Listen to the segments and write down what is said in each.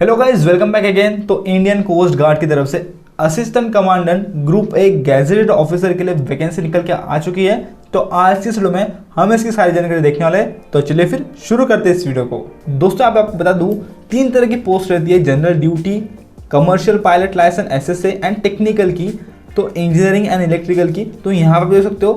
Hello guys, welcome back again. तो Indian coast guard की तरफ से assistant commandant group A gazetted officer के लिए वैकेंसी निकल के आ चुकी है। तो आज की इस वीडियो में हम इसकी सारी जानकारी देखने वाले हैं। तो चलिए फिर शुरू करते हैं इस वीडियो को। दोस्तों आपको बता दूं, 3 तरह की पोस्ट रहती है: general duty, commercial pilot licence SSA and technical की, तो इंजीनियरिंग एंड इलेक्ट्रिकल की। तो यहाँ पर देख सकते हो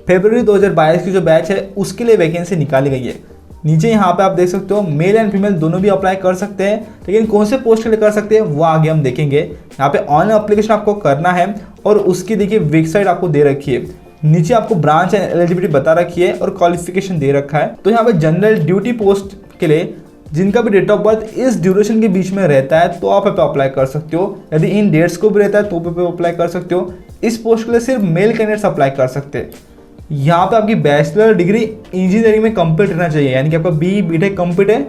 फरवरी 2022 की जो बैच है उसके लिए वैकेंसी निकाली गई है। नीचे यहाँ पे आप देख सकते हो मेल एंड फीमेल दोनों भी अप्लाई कर सकते हैं, लेकिन कौन से पोस्ट के लिए कर सकते हैं वो आगे हम देखेंगे। यहाँ पे ऑनलाइन एप्लीकेशन आपको करना है और उसकी देखिए वेबसाइट आपको दे रखी है। नीचे आपको ब्रांच एंड एलिजिबिलिटी बता रखी है और क्वालिफिकेशन दे रखा है। तो यहाँ पे जनरल ड्यूटी पोस्ट के लिए जिनका भी डेट ऑफ बर्थ इस ड्यूरेशन के बीच में रहता है तो आप पे अप्लाई कर सकते हो। यदि इन डेट्स को भी रहता है तो पे अप्लाई कर सकते हो। इस पोस्ट के लिए सिर्फ मेल कैंडिडेट्स अप्लाई कर सकते हैं। यहाँ पे आपकी बैचलर डिग्री इंजीनियरिंग में कंप्लीट रहना चाहिए, यानी कि आपका बीटेक कंप्लीट है,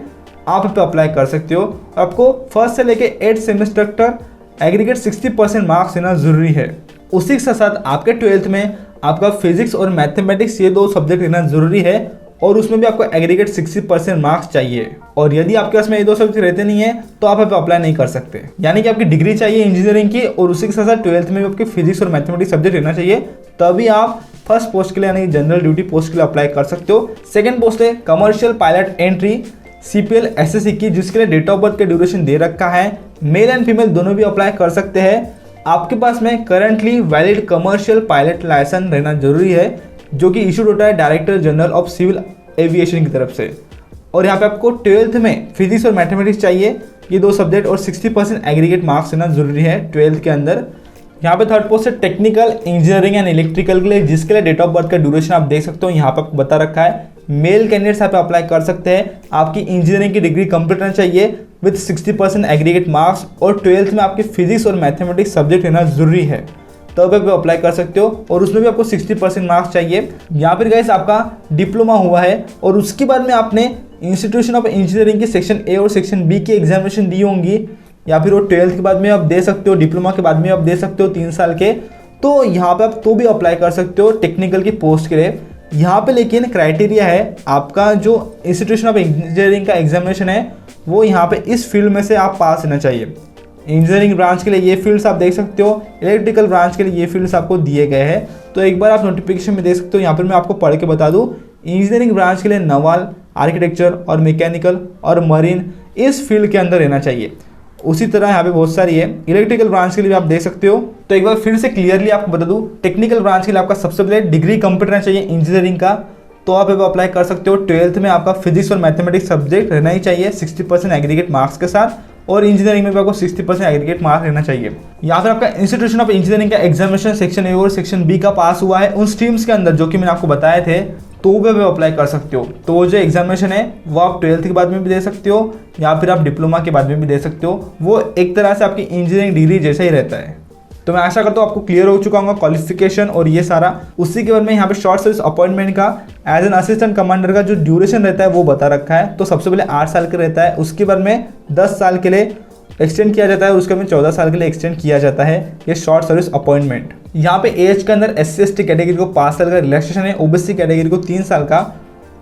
आप पे अप्लाई कर सकते हो। आपको फर्स्ट से लेके 8 सेमेस्टर तक एग्रीगेट 60% मार्क्स देना जरूरी है। उसी के साथ आपके 12th में आपका फिजिक्स और मैथमेटिक्स ये 2 सब्जेक्ट लेना जरूरी है और उसमें भी आपको एग्रीगेट 60% मार्क्स चाहिए। और यदि आपके पास में ये 2 सब्जेक्ट रहते नहीं है तो आप पे अप्लाई नहीं कर सकते। यानी कि आपकी डिग्री चाहिए इंजीनियरिंग की और उसी के साथ 12th में भी आपके फिजिक्स और मैथमेटिक्स सब्जेक्ट लेना चाहिए, तभी आप फर्स्ट पोस्ट के लिए यानी जनरल ड्यूटी पोस्ट के लिए अप्लाई कर सकते हो। सेकंड पोस्ट है commercial pilot entry CPL SSC की, जिसके लिए डेट ऑफ बर्थ का ड्यूरेशन दे रखा है। मेल एंड फीमेल दोनों भी अप्लाई कर सकते हैं। आपके पास में currently valid commercial pilot licence रहना जरूरी है, जो कि इशूड होता है director general of civil aviation की तरफ से। और यहाँ पे आपको 12th में फिजिक्स और मैथमेटिक्स चाहिए, ये 2 सब्जेक्ट, और 60% एग्रीगेट मार्क्स देना जरूरी है 12th के अंदर। यहाँ पे थर्ड पोस्ट है टेक्निकल इंजीनियरिंग एंड इलेक्ट्रिकल के लिए, जिसके लिए डेट ऑफ बर्थ का ड्यूरेशन आप देख सकते हो यहाँ पे बता रखा है। मेल कैंडिडेट्स यहाँ पे अप्लाई कर सकते हैं। आपकी इंजीनियरिंग की डिग्री कंप्लीट रहना चाहिए विद 60% एग्रीगेट मार्क्स और 12th में आपके फिजिक्स और मैथमेटिक्स सब्जेक्ट रहना जरूरी है, तब आप अप्लाई कर सकते हो और उसमें भी आपको 60% मार्क्स चाहिए। यहाँ पर गाइस आपका डिप्लोमा हुआ है और उसके बाद में आपने इंस्टीट्यूशन ऑफ इंजीनियरिंग की सेक्शन ए और सेक्शन बी की एग्जामिनेशन दी होंगी, या फिर वो 12th के बाद में आप दे सकते हो, डिप्लोमा के बाद में आप दे सकते हो 3 साल के। तो यहाँ पे आप तो भी अप्लाई कर सकते हो टेक्निकल की पोस्ट के लिए। यहाँ पे लेकिन क्राइटेरिया है, आपका जो इंस्टीट्यूशन ऑफ इंजीनियरिंग का एग्जामिनेशन है वो यहाँ पे इस फील्ड में से आप पास होना चाहिए। इंजीनियरिंग ब्रांच के लिए ये फील्ड्स आप देख सकते हो, इलेक्ट्रिकल ब्रांच के लिए ये फील्ड्स आपको दिए गए हैं। तो एक बार आप नोटिफिकेशन में देख सकते हो। यहाँ पर मैं आपको पढ़ के बता दूँ, इंजीनियरिंग ब्रांच के लिए नवाल, आर्किटेक्चर और मैकेनिकल और मरीन इस फील्ड के अंदर रहना चाहिए। उसी तरह यहाँ पे बहुत सारी है। इलेक्ट्रिकल ब्रांच के लिए भी आप देख सकते हो। तो एक बार फिर से क्लियरली आपको बता दूं, टेक्निकल ब्रांच के लिए आपका सबसे पहले डिग्री कंप्लीट रहना चाहिए इंजीनियरिंग का, तो आप अप्लाई कर सकते हो। 12th में आपका फिजिक्स और मैथमेटिक्स सब्जेक्ट रहना ही चाहिए 60% एग्रीगेट मार्क्स के साथ, और इंजीनियरिंग में भी आपको 60% एग्रीगेट मार्क्स रहना चाहिए। यहाँ पर आपका इंस्टीट्यूशन ऑफ इंजीनियरिंग का एग्जामिनेशन सेक्शन ए और सेक्शन बी का पास हुआ है उन स्ट्रीम्स के अंदर जो कि मैंने आपको बताए थे, तो भी अप्लाई कर सकते हो। तो वो जो एग्जामिनेशन है वो आप 12th के बाद में भी दे सकते हो या फिर आप डिप्लोमा के बाद में भी दे सकते हो। वो एक तरह से आपकी इंजीनियरिंग डिग्री जैसा ही रहता है। तो मैं आशा करता हूँ आपको क्लियर हो चुका होगा क्वालिफिकेशन और ये सारा। उसी के बाद में यहाँ पे शॉर्ट सर्विस अपॉइंटमेंट का एज एन असिस्टेंट कमांडर का जो ड्यूरेशन रहता है वो बता रखा है। तो सबसे पहले 8 साल का रहता है, उसके बाद में 10 साल के लिए एक्सटेंड किया जाता है और उसके बाद में 14 साल के लिए एक्सटेंड किया जाता है ये शॉर्ट सर्विस अपॉइंटमेंट। यहाँ पे एज के अंदर SC/ST कैटेगरी को 5 साल का रिलैक्सेशन है, OBC कैटेगरी को 3 साल का,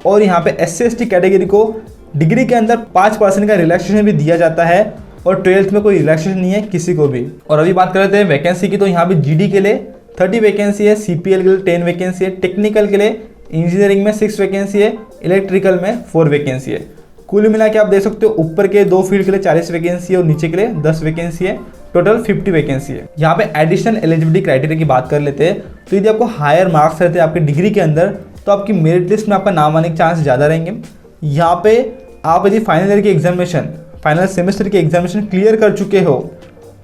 और यहाँ पे SC/ST कैटेगरी को डिग्री के अंदर 5% का रिलैक्सेशन भी दिया जाता है, और 12th में कोई रिलैक्सेशन नहीं है किसी को भी। और अभी बात कर लेते हैं वैकेंसी की। तो यहाँ पे GD के लिए 30 वैकेंसी है, CPL के लिए 10 वैकेंसी है, टेक्निकल के लिए इंजीनियरिंग में 6 वैकेंसी है, इलेक्ट्रिकल में 4 वैकेंसी है। कुल मिला के आप देख सकते हो ऊपर के 2 फील्ड के लिए 40 वैकेंसी है और नीचे के लिए 10 वैकेंसी है, टोटल 50 वैकेंसी है। यहाँ पे एडिशनल एलिजिबिलिटी क्राइटेरिया की बात कर लेते हैं। तो यदि आपको हायर मार्क्स रहते हैं आपकी डिग्री के अंदर तो आपकी मेरिट लिस्ट में आपका नाम आने के चांस ज़्यादा रहेंगे। यहाँ पे आप यदि फाइनल ईयर की एग्जामिनेशन, फाइनल सेमेस्टर की एग्जामिनेशन क्लियर कर चुके हो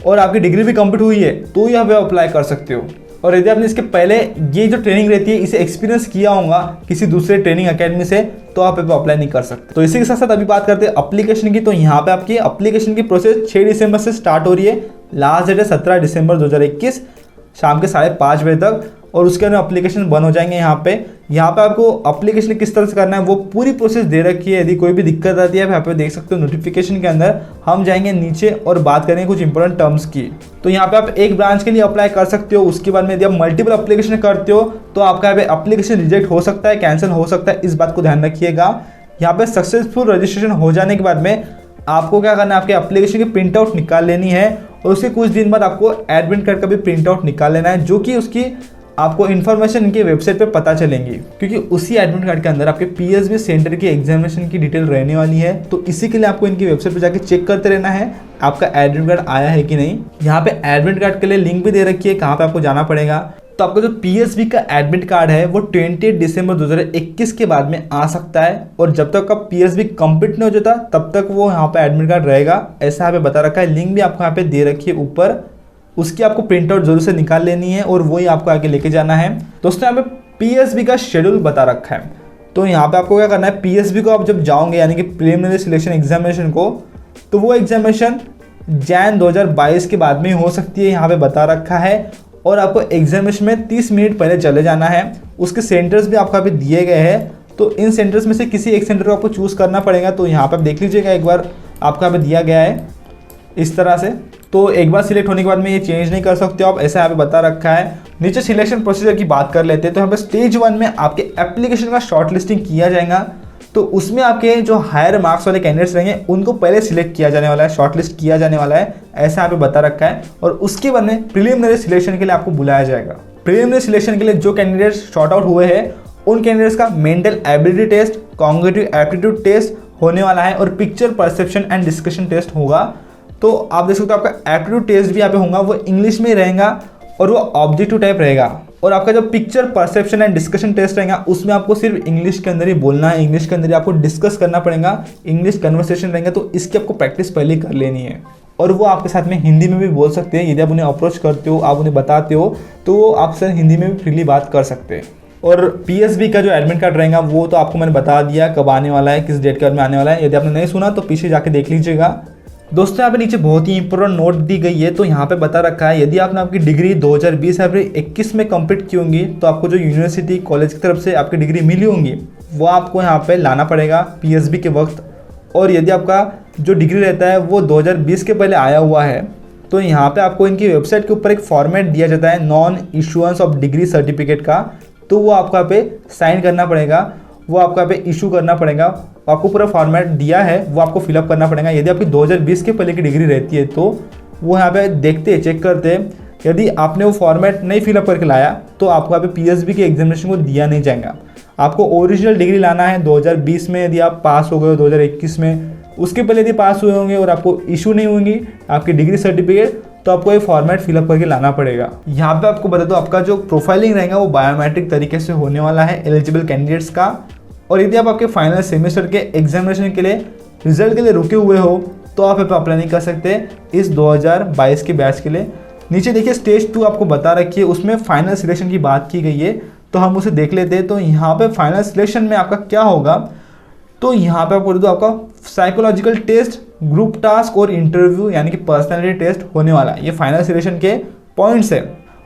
और आपकी डिग्री भी कंप्लीट हुई है तो यहाँ पे अप्लाई कर सकते हो। और यदि आपने इसके पहले ये जो ट्रेनिंग रहती है इसे एक्सपीरियंस किया होगा किसी दूसरे ट्रेनिंग अकेडमी से, तो आप अप्लाई नहीं कर सकते। तो इसी के साथ साथ अभी बात करते हैं एप्लीकेशन की। तो यहाँ पे आपकी एप्लीकेशन की प्रोसेस 6 दिसंबर से स्टार्ट हो रही है, लास्ट डेट है 17 दिसंबर 2021 शाम के 5:30 बजे तक, और उसके बाद एप्लीकेशन बंद हो जाएंगे। यहाँ पे आपको एप्लीकेशन किस तरह से करना है वो पूरी प्रोसेस दे रखी है। यदि कोई भी दिक्कत आती है यहाँ पे देख सकते हो नोटिफिकेशन के अंदर, हम जाएंगे नीचे और बात करेंगे कुछ इंपॉर्टेंट टर्म्स की। तो यहाँ पे आप एक ब्रांच के लिए अप्लाई कर सकते हो, उसके बाद में यदि आप मल्टीपल एप्लीकेशन करते हो तो आपका एप्लीकेशन रिजेक्ट हो सकता है, कैंसिल हो सकता है, इस बात को ध्यान रखिएगा। यहाँ पे सक्सेसफुल रजिस्ट्रेशन हो जाने के बाद में आपको क्या करना है, आपके एप्लीकेशन की प्रिंट आउट निकाल लेनी है और उसके कुछ दिन बाद आपको एडमिट कार्ड का भी प्रिंट आउट निकाल लेना है, जो कि उसकी आपको इन्फॉर्मेशन इनके वेबसाइट पे पता चलेंगी, क्योंकि उसी एडमिट कार्ड के अंदर आपके पीएसबी सेंटर की एग्जामिनेशन की डिटेल रहने वाली है। तो इसी के लिए आपको इनकी वेबसाइट पे जाके चेक करते रहना है आपका एडमिट कार्ड आया है कि नहीं। यहाँ पे एडमिट कार्ड के लिए लिंक भी दे रखी है कहाँ पे आपको जाना पड़ेगा। तो आपका जो पीएसबी का एडमिट कार्ड है वो 28 दिसंबर 2021 के बाद में आ सकता है, और जब तक का पीएसबी कंप्लीट नहीं हो जाता तब तक वो यहाँ पे एडमिट कार्ड रहेगा, ऐसा यहाँ पे बता रखा है। लिंक भी आपको यहाँ पे दे रखी है ऊपर, उसकी आपको प्रिंट आउट जरूर से निकाल लेनी है और वही आपको आगे लेके जाना है। दोस्तों यहाँ पे पीएसबी का शेड्यूल बता रखा है। तो यहाँ पे आपको क्या करना है, पीएसबी को आप जब जाओगे यानी कि प्रिलिमिनरी सिलेक्शन एग्जामिनेशन को, तो वो एग्जामिनेशन जैन 2022 के बाद में हो सकती है, यहाँ पे बता रखा है। और आपको एग्जामिनेशन में 30 मिनट पहले चले जाना है। उसके सेंटर्स भी आपको अभी दिए गए हैं, तो इन सेंटर्स में से किसी एक सेंटर को आपको चूज़ करना पड़ेगा। तो यहाँ पर आप देख लीजिएगा, एक बार आपको यहाँ पे दिया गया है इस तरह से। तो एक बार सिलेक्ट होने के बाद में ये चेंज नहीं कर सकते हो आप, ऐसा यहाँ पे बता रखा है। नीचे सिलेक्शन प्रोसीजर की बात कर लेते हैं। तो यहाँ पे स्टेज 1 में आपके एप्लीकेशन का शॉर्ट लिस्टिंग किया जाएगा। तो उसमें आपके जो हायर मार्क्स वाले कैंडिडेट्स रहेंगे उनको पहले सिलेक्ट किया जाने वाला है, शॉर्ट लिस्ट किया जाने वाला है, ऐसा यहाँ पे बता रखा है। और उसके बाद में प्रिलिमिनरी सिलेक्शन के लिए आपको बुलाया जाएगा। प्रिलिमिनरी सिलेक्शन के लिए जो कैंडिडेट्स शॉर्ट आउट हुए हैं उन कैंडिडेट्स का mental ability test, cognitive aptitude test होने वाला है और picture perception and discussion test होगा। तो आप देख सकते हो आपका एप्टीट्यूड टेस्ट भी यहाँ पे होगा, वो इंग्लिश में रहेगा और वो ऑब्जेक्टिव टाइप रहेगा। और आपका जो picture perception and discussion test रहेगा उसमें आपको सिर्फ इंग्लिश के अंदर ही बोलना है, इंग्लिश के अंदर ही आपको डिस्कस करना पड़ेगा, इंग्लिश कन्वर्सेशन रहेगा। तो इसकी आपको प्रैक्टिस पहले ही कर लेनी है। और वो आपके साथ में हिंदी में भी बोल सकते हैं, यदि आप उन्हें अप्रोच करते हो, आप उन्हें बताते हो, तो वो आपसे हिंदी में भी फ्रीली बात कर सकते हैं। और पीएसबी का जो एडमिट कार्ड रहेगा वो तो आपको मैंने बता दिया कब आने वाला है, किस डेट के बाद में आने वाला है। यदि आपने नहीं सुना तो पीछे जाके देख लीजिएगा। दोस्तों यहाँ पे नीचे बहुत ही इंपॉर्टेंट नोट दी गई है। तो यहाँ पे बता रखा है, यदि आपने आपकी डिग्री 2020 या फिर 21 में कंप्लीट की होंगी तो आपको जो यूनिवर्सिटी कॉलेज की तरफ से आपकी डिग्री मिली होंगी वो आपको यहाँ पे लाना पड़ेगा पीएसबी के वक्त। और यदि आपका जो डिग्री रहता है वो 2020 के पहले आया हुआ है तो यहाँ पे आपको इनकी वेबसाइट के ऊपर एक फॉर्मेट दिया जाता है non issuance of degree certificate का। तो वो आपको यहाँ पे साइन करना पड़ेगा, वो आपको यहाँ पे इशू करना पड़ेगा। आपको पूरा फॉर्मेट दिया है वो आपको फिलअप करना पड़ेगा। यदि आपकी 2020 के पहले की डिग्री रहती है तो वो यहाँ पे देखते हैं, चेक करते हैं। यदि आपने वो फॉर्मेट नहीं फिलअप करके लाया तो आपको यहाँ पे पीएसबी के एग्जामिनेशन को दिया नहीं जाएगा। आपको ओरिजिनल डिग्री लाना है 2020 में, यदि आप पास हो गए हो 2021 में, उसके पहले यदि पास हुए होंगे और आपको इशू नहीं होंगी आपकी डिग्री सर्टिफिकेट, तो आपको ये फॉर्मेट फिलअप करके लाना पड़ेगा। यहाँ पे आपको बता दो आपका जो प्रोफाइलिंग रहेगा वो बायोमेट्रिक तरीके से होने वाला है एलिजिबल कैंडिडेट्स का। और यदि आप आपके फाइनल सेमेस्टर के एग्जामिनेशन के लिए रिजल्ट के लिए रुके हुए हो तो आप यहाँ पे अप्लाई नहीं कर सकते इस 2022 के बैच के लिए। नीचे देखिए स्टेज 2 आपको बता रखी है, उसमें फाइनल सिलेक्शन की बात की गई है, तो हम उसे देख लेते हैं। तो यहाँ पे फाइनल सिलेक्शन में आपका क्या होगा, तो यहाँ पे आपको बता दो आपका साइकोलॉजिकल टेस्ट, ग्रुप टास्क और इंटरव्यू यानी कि पर्सनैलिटी टेस्ट होने वाला है। ये फाइनल सिलेक्शन के पॉइंट्स है।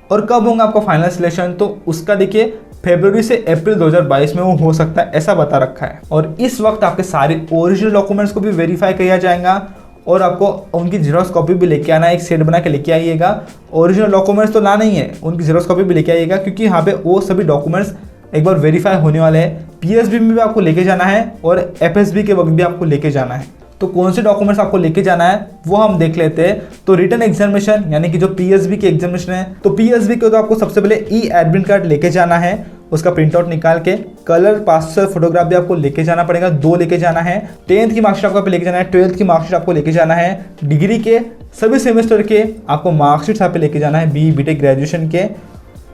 और कब होगा आपका फाइनल सिलेक्शन, तो उसका देखिए फरवरी से अप्रैल 2022 में वो हो सकता है, ऐसा बता रखा है। और इस वक्त आपके सारे ओरिजिनल डॉक्यूमेंट्स को भी वेरीफाई किया जाएगा और आपको उनकी जेरॉक्स कॉपी भी लेके आना है, एक सेट बना के लेके आइएगा। ओरिजिनल डॉक्यूमेंट्स तो लाना ही है, उनकी जेरॉक्स कॉपी भी लेके आइएगा, क्योंकि यहाँ पे वो सभी डॉक्यूमेंट्स एक बार वेरीफाई होने वाले हैं। पीएसबी में भी आपको लेके जाना है और एफएसबी के वक्त भी आपको लेके जाना है। तो कौन से डॉक्यूमेंट्स आपको लेके जाना है वो हम देख लेते हैं। तो रिटन एग्जामिनेशन यानी कि जो पीएसबी की एग्जामिनेशन है, तो पीएसबी को तो आपको सबसे पहले ई एडमिट कार्ड लेके जाना है, उसका प्रिंट आउट निकाल के। कलर पासपोर्ट फोटोग्राफ भी आपको लेके जाना पड़ेगा, 2 लेके जाना है। 10th की मार्कशीट आपको लेके जाना है, 12th की मार्कशीट आपको लेके जाना है, डिग्री के सभी सेमेस्टर के आपको मार्कशीट यहाँ पे लेके जाना है, बी बीटेक ग्रेजुएशन के।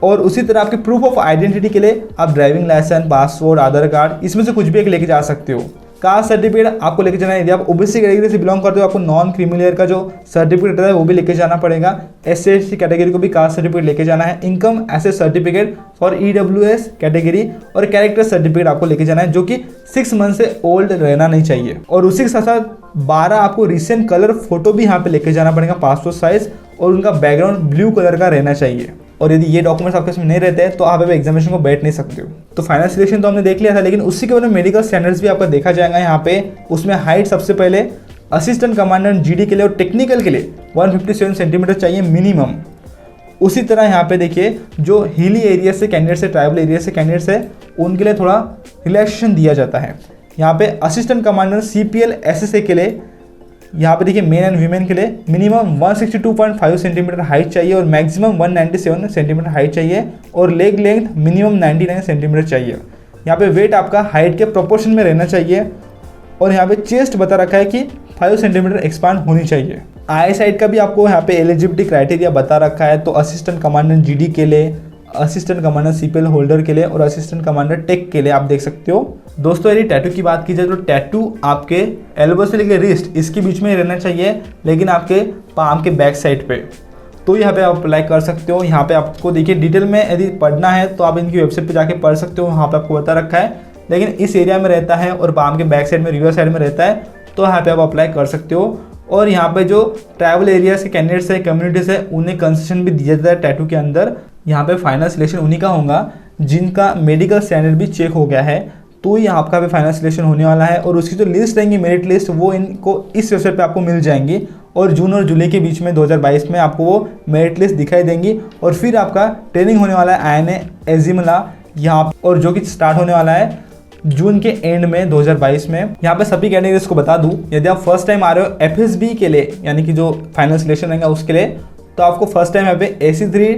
और उसी तरह आपके प्रूफ ऑफ आइडेंटिटी के लिए आप ड्राइविंग लाइसेंस, पासपोर्ट, आधार कार्ड, इसमें से कुछ भी एक लेके जा सकते हो। कास्ट सर्टिफिकेट आपको लेके जाना है, यदि आप ओबीसी कैटेगरी से बिलोंग करते हो आपको नॉन क्रीमिलियर का जो सर्टिफिकेट है वो भी लेके जाना पड़ेगा। SC/ST कैटेगरी को भी कास्ट सर्टिफिकेट लेके जाना है। Income asset certificate for EWS category और कैरेक्टर सर्टिफिकेट आपको लेके जाना है, जो कि 6 मंथ से ओल्ड रहना नहीं चाहिए। और उसी के साथ साथ 12 आपको रिसेंट कलर फोटो भी यहाँ पे लेके जाना पड़ेगा, पासपोर्ट साइज, और उनका बैकग्राउंड ब्लू कलर का रहना चाहिए। और यदि ये डॉक्यूमेंट्स आपके इसमें नहीं रहते हैं तो आप अभी एग्जामिनेशन को बैठ नहीं सकते हो। तो फाइनल सिलेक्शन तो हमने देख लिया था, लेकिन उसी के बाद में मेडिकल स्टैंडर्ड्स भी आपका देखा जाएगा यहाँ पे। उसमें हाइट सबसे पहले असिस्टेंट कमांडेंट GD के लिए और टेक्निकल के लिए 157 सेंटीमीटर चाहिए मिनिमम। उसी तरह यहाँ पे देखिए जो हिली एरिया से कैंडिडेट्स है, ट्राइबल एरिया से कैंडिडेट्स है, उनके लिए थोड़ा रिलैक्सेशन दिया जाता है। यहाँ पे असिस्टेंट कमांडेंट CPL SSA के लिए यहाँ पे देखिए मेन एंड वीमेन के लिए मिनिमम 162.5 सेंटीमीटर हाइट चाहिए और मैक्सिमम 197 सेंटीमीटर हाइट चाहिए और लेग लेंथ मिनिमम 99 सेंटीमीटर चाहिए। यहाँ पे वेट आपका हाइट के प्रोपोर्शन में रहना चाहिए और यहाँ पे चेस्ट बता रखा है कि 5 सेंटीमीटर एक्सपांड होनी चाहिए। आई साइड का भी आपको यहाँ पे एलिजिबिलिटी क्राइटेरिया बता रखा है। तो असिस्टेंट कमांडेंट जीडी के लिए, असिस्टेंट कमांडर सीपीएल होल्डर के लिए और असिस्टेंट कमांडर टेक के लिए आप देख सकते हो। दोस्तों यदि टैटू की बात की जाए तो टैटू आपके एल्बो से लेकर रिस्ट इसके बीच में ही रहना चाहिए, लेकिन आपके पाम के बैक साइड पे, तो यहाँ पे आप अप्लाई कर सकते हो। यहाँ पे आपको देखिए डिटेल में यदि पढ़ना है तो आप इनकी वेबसाइट पे जाके पढ़ सकते हो, वहाँ पे आपको बता रखा है। लेकिन इस एरिया में रहता है और पाम के बैक साइड में, रिवर साइड में रहता है, तो यहाँ पे आप अप्लाई कर सकते हो। और यहाँ पे जो ट्राइबल एरिया से कैंडिडेट्स है, कम्युनिटीज़ है, उन्हें कंसेशन भी दिया जाता है टैटू के अंदर। यहाँ पे फाइनल सिलेक्शन उन्हीं का होगा जिनका मेडिकल स्टैंडर्ड भी चेक हो गया है, तो ये आपका भी फाइनल सिलेक्शन होने वाला है। और उसकी जो लिस्ट रहेंगी, मेरिट लिस्ट, वो इनको इस वेबसाइट पे आपको मिल जाएंगी और जून और जुलाई के बीच में 2022 में आपको वो मेरिट लिस्ट दिखाई देंगी। और फिर आपका ट्रेनिंग होने वाला है INA एजिमला यहाँ, और जो कि स्टार्ट होने वाला है जून के एंड में 2022 में। यहाँ पे सभी कैटेगरीज को बता दूं, यदि आप फर्स्ट टाइम आ रहे हो FSB के लिए, यानी कि जो फाइनल सिलेक्शन रहेगा उसके लिए, तो आपको फर्स्ट टाइम यहाँ पे AC3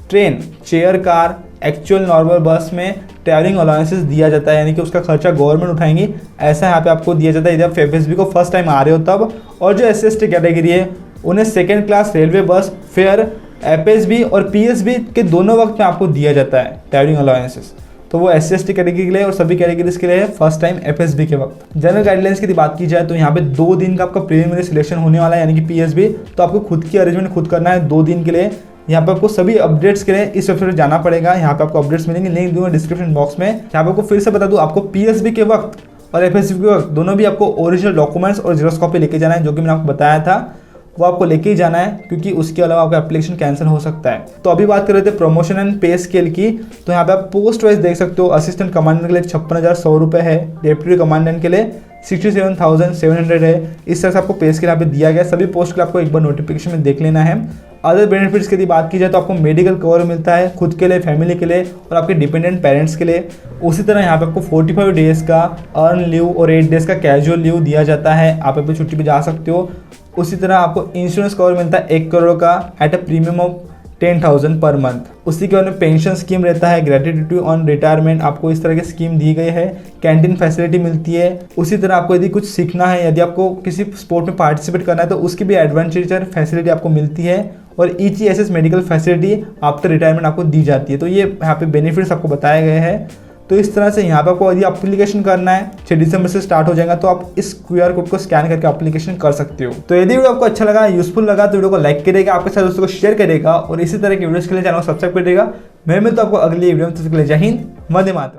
train, chair car, actual normal बस में ट्रैवलिंग अलाउंसेस दिया जाता है, यानी कि उसका खर्चा गवर्नमेंट उठाएंगी, ऐसा यहाँ पे आपको दिया जाता है यदि आप FSB को फर्स्ट टाइम आ रहे हो तब। और जो SC/ST कैटेगरी है उन्हें second class railway bus fair FSB और PSB के दोनों वक्त में आपको दिया जाता है ट्रैवलिंग अलाउंसेस। तो वो SC/ST कैटेगरी के लिए और सभी कैटेगरीज के लिए फर्स्ट टाइम FSB के वक्त। जनरल गाइडलाइंस की बात की जाए तो यहाँ पे 2 दिन का आपका प्रीलिमिनरी सिलेक्शन होने वाला है, यानी कि PSB, तो आपको खुद की अरेंजमेंट खुद करना है 2 दिन के लिए। यहाँ पे आपको सभी अपडेट्स के लिए इस वेबसाइट पर जाना पड़ेगा, यहाँ पे आपको अपडेट्स मिलेंगे, लिंक दूंगा डिस्क्रिप्शन बॉक्स में। यहाँ पे आपको फिर से बता दूँ, आपको PSB के वक्त और FSB के वक्त दोनों भी आपको ओरिजिनल डॉक्यूमेंट्स और जेरॉक्स कॉपी लेके जाना है, जो कि मैंने आपको बताया था वो आपको लेके ही जाना है, क्योंकि उसके अलावा आपका एप्लीकेशन कैंसिल हो सकता है। तो अभी बात कर रहे थे प्रमोशन एंड पे स्केल की, तो यहाँ पे आप पोस्ट वाइज देख सकते हो। असिस्टेंट कमांडेंट के लिए 56,100 रुपये है, डेप्यूटी कमांडेंट के लिए 67,700 है। इस तरह से आपको पे स्केल यहाँ पे दिया गया। सभी पोस्ट के लिए आपको एक बार नोटिफिकेशन में देख लेना है। अदर बेनिफिट्स की बात की जाए तो आपको मेडिकल कवर मिलता है खुद के लिए, फैमिली के लिए और आपके डिपेंडेंट पेरेंट्स के लिए। उसी तरह यहाँ पे आपको 45 डेज़ का अर्न लीव और 8 डेज़ का कैजुअल लीव दिया जाता है, आप अपनी छुट्टी पे जा सकते हो। उसी तरह आपको इंश्योरेंस कवर मिलता है 1 करोड़ का at a premium of 10,000 per month. उसी के बाद में पेंशन स्कीम रहता है, ग्रेट्युटी ऑन रिटायरमेंट, आपको इस तरह की स्कीम दी गई है। कैंटीन फैसिलिटी मिलती है। उसी तरह आपको यदि कुछ सीखना है, यदि आपको किसी स्पोर्ट में पार्टिसिपेट करना है तो उसकी भी एडवेंचर फैसिलिटी आपको मिलती है। और ECHS medical facility after retirement आपको दी जाती है। तो ये यहाँ पे बेनिफिट्स आपको बताए गए हैं। तो इस तरह से यहाँ पे आपको यदि एप्लीकेशन करना है 6 दिसंबर से स्टार्ट हो जाएगा, तो आप इस QR कोड को स्कैन करके एप्लीकेशन कर सकते हो। तो यदि वीडियो आपको अच्छा लगा, यूजफुल लगा, तो वीडियो को लाइक करेगा, आपके साथ दोस्तों को शेयर करेगा और इसी तरह के वीडियोस के लिए चैनल को सब्सक्राइब करेगा। मैं मिलता हूं आपको अगली वीडियो में, तो उसके लिए जय हिंद, वंदे मातरम।